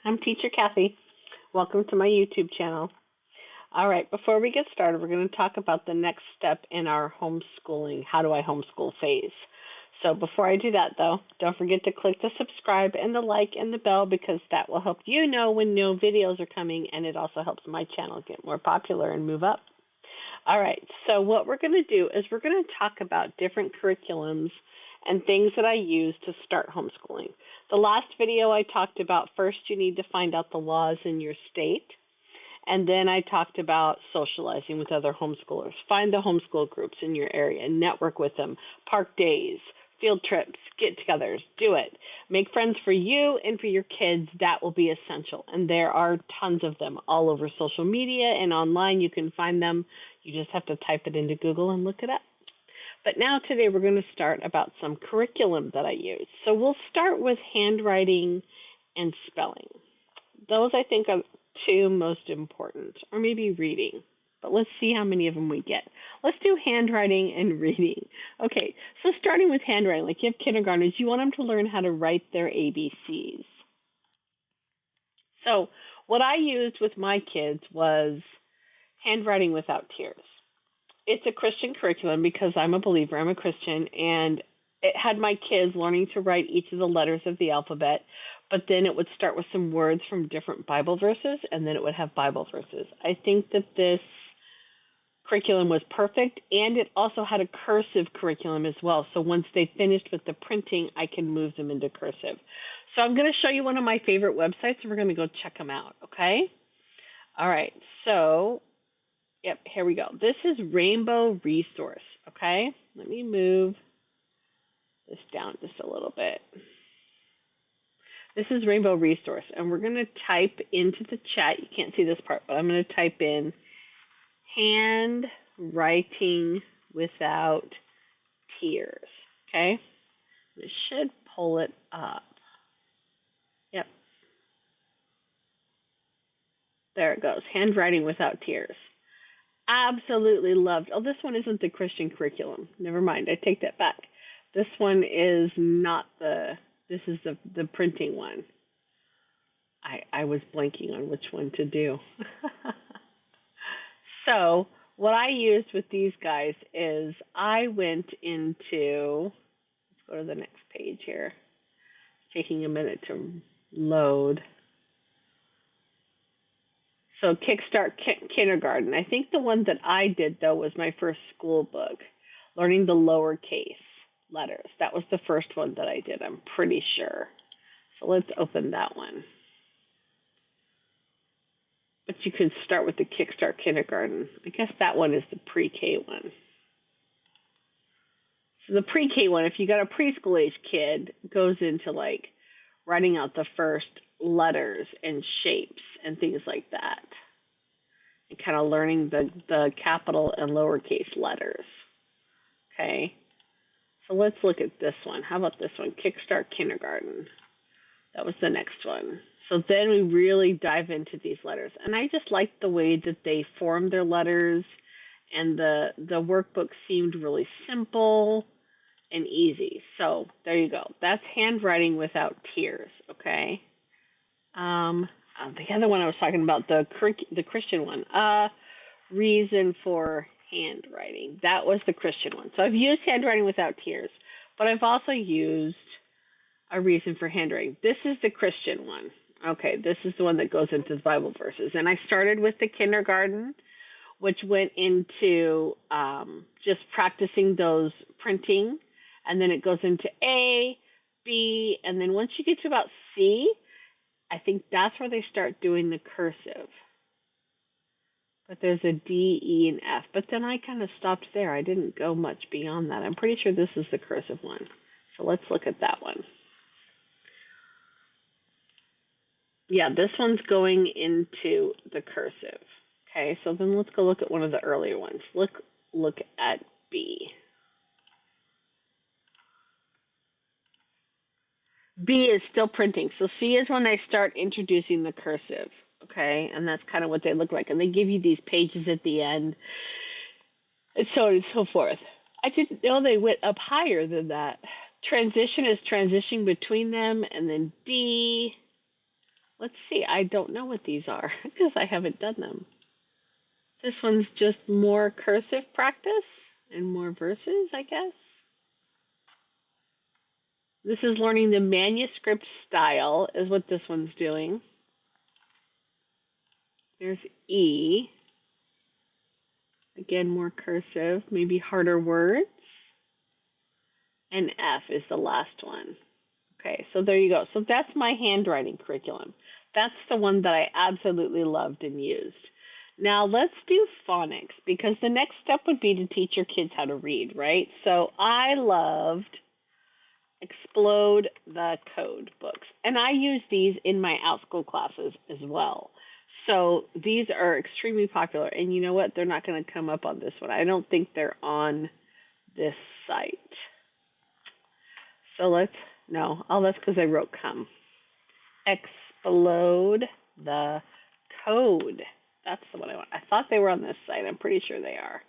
I'm Teacher Kathy. Welcome to my YouTube channel. All right, before we get started, we're going to talk about the next step in our homeschooling, how do I homeschool phase. So before I do that, though, don't forget to click the subscribe and the like and the bell because that will help you know when new videos are coming, and it also helps my channel get more popular and move up. All right, so what we're going to do is we're going to talk about different curriculums and things that I use to start homeschooling. The last video I talked about first you need to find out the laws in your state, and then I talked about socializing with other homeschoolers. Find the homeschool groups in your area, network with them, park days, field trips, get togethers, do it. Make friends for you and for your kids. That will be essential. And there are tons of them all over social media and online. You can find them. You just have to type it into Google and look it up. But now today we're going to start about some curriculum that I use. So we'll start with handwriting and spelling. Those I think are two most important, or maybe reading. But let's see how many of them we get. Let's do handwriting and reading. Okay, so starting with handwriting, like you have kindergartners, you want them to learn how to write their ABCs. So what I used with my kids was handwriting without tears. It's a Christian curriculum because I'm a believer, I'm a Christian, and it had my kids learning to write each of the letters of the alphabet, but then it would start with some words from different Bible verses, and then it would have Bible verses. I think that this curriculum was perfect, and it also had a cursive curriculum as well. So once they finished with the printing, I can move them into cursive. So I'm going to show you one of my favorite websites, and we're going to go check them out, okay? All right, so yep, here we go. This is Rainbow Resource, okay? Let me move this down just a little bit. This is Rainbow Resource, and we're going to type into the chat. You can't see this part, but I'm going to type in handwriting without tears, okay? It should pull it up. Yep. There it goes. Handwriting without tears. Absolutely loved. Oh, this one isn't the Christian curriculum. Never mind. I take that back. This one is not this is the printing one. I was blanking on which one to do. So what I used with these guys is I went into, let's go to the next page here. It's taking a minute to load. So Kickstart Kindergarten. I think the one that I did though was my first school book, learning the lowercase letters. That was the first one that I did, I'm pretty sure. So let's open that one. But you could start with the Kickstart Kindergarten. I guess that one is the pre-K one. So the pre-K one, if you got a preschool age kid, goes into like writing out the first letters and shapes and things like that. And kind of learning the capital and lowercase letters. Okay. So let's look at this one. How about this one? Kickstart Kindergarten. That was the next one. So then we really dive into these letters. And I just liked the way that they formed their letters, and the workbook seemed really simple and easy. So there you go. That's handwriting without tears, okay? The other one I was talking about, the Christian one. Reason for handwriting. That was the Christian one. So I've used handwriting without tears, but I've also used a reason for handwriting. This is the Christian one. Okay, this is the one that goes into the Bible verses. And I started with the kindergarten, which went into just practicing those printing. And then it goes into A, B, and then once you get to about C, I think that's where they start doing the cursive. But there's a D, E, and F. But then I kind of stopped there. I didn't go much beyond that. I'm pretty sure this is the cursive one. So let's look at that one. Yeah, this one's going into the cursive. Okay, so then let's go look at one of the earlier ones. Look at B. B is still printing. So C is when they start introducing the cursive. Okay, and that's kind of what they look like. And they give you these pages at the end, and so on and so forth. I didn't know they went up higher than that. Transition is transitioning between them, and then D, Let's see. I don't know what these are because I haven't done them. This one's just more cursive practice and more verses, I guess. This is learning the manuscript style is what this one's doing. There's E. Again, more cursive, maybe harder words. And F is the last one. Okay, so there you go. So that's my handwriting curriculum. That's the one that I absolutely loved and used. Now let's do phonics because the next step would be to teach your kids how to read, right? So I loved Explode the Code books. And I use these in my Outschool classes as well. So these are extremely popular. And you know what? They're not going to come up on this one. I don't think they're on this site. So that's because I wrote come. Explode the Code. That's the one I want. I thought they were on this site. I'm pretty sure they are.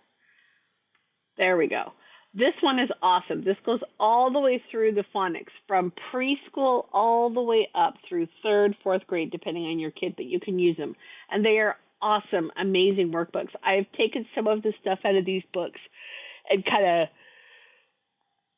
There we go. This one is awesome. This goes all the way through the phonics from preschool all the way up through third, fourth grade, depending on your kid, but you can use them. And they are awesome, amazing workbooks. I've taken some of the stuff out of these books and kind of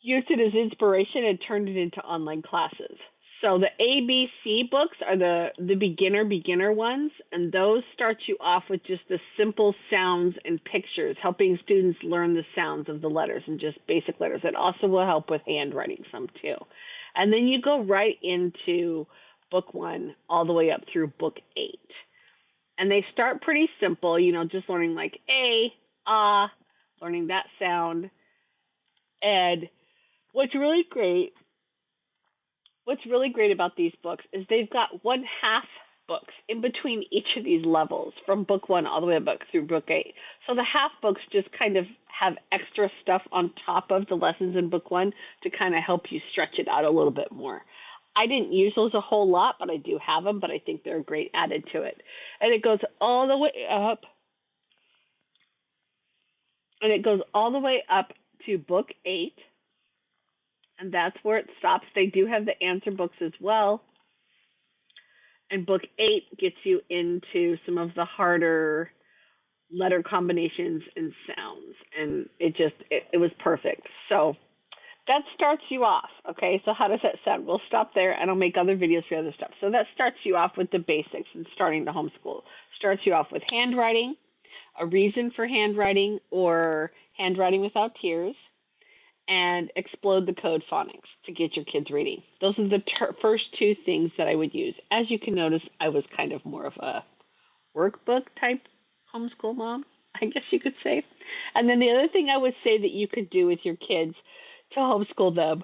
used it as inspiration and turned it into online classes. So the ABC books are the beginner ones, and those start you off with just the simple sounds and pictures, helping students learn the sounds of the letters and just basic letters. It also will help with handwriting some too. And then you go right into book 1 all the way up through book 8. And they start pretty simple, just learning like A, ah, learning that sound. And what's really great about these books is they've got 1/2 books in between each of these levels from book 1 all the way up through book 8. So the half books just kind of have extra stuff on top of the lessons in book 1 to kind of help you stretch it out a little bit more. I didn't use those a whole lot, but I do have them, but I think they're great added to it. And it goes all the way up to book 8. And that's where it stops. They do have the answer books as well. And book 8 gets you into some of the harder letter combinations and sounds. And it was perfect. So that starts you off. Okay, so how does that sound? We'll stop there and I'll make other videos for other stuff. So that starts you off with the basics and starting to homeschool. Starts you off with handwriting, a reason for handwriting, or handwriting without tears, and Explode the Code phonics to get your kids reading. Those are the first 2 things that I would use. As you can notice, I was kind of more of a workbook type homeschool mom, I guess you could say. And then the other thing I would say that you could do with your kids to homeschool them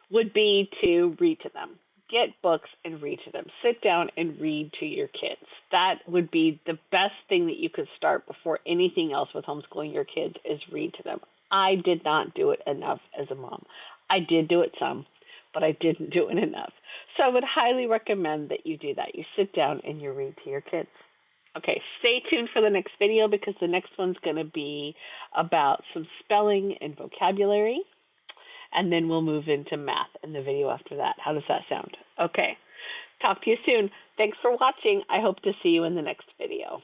would be to read to them. Get books and read to them. Sit down and read to your kids. That would be the best thing that you could start before anything else with homeschooling your kids is read to them. I did not do it enough as a mom. I did do it some, but I didn't do it enough. So I would highly recommend that you do that. You sit down and you read to your kids. Okay, stay tuned for the next video because the next one's going to be about some spelling and vocabulary. And then we'll move into math in the video after that. How does that sound? Okay, talk to you soon. Thanks for watching. I hope to see you in the next video.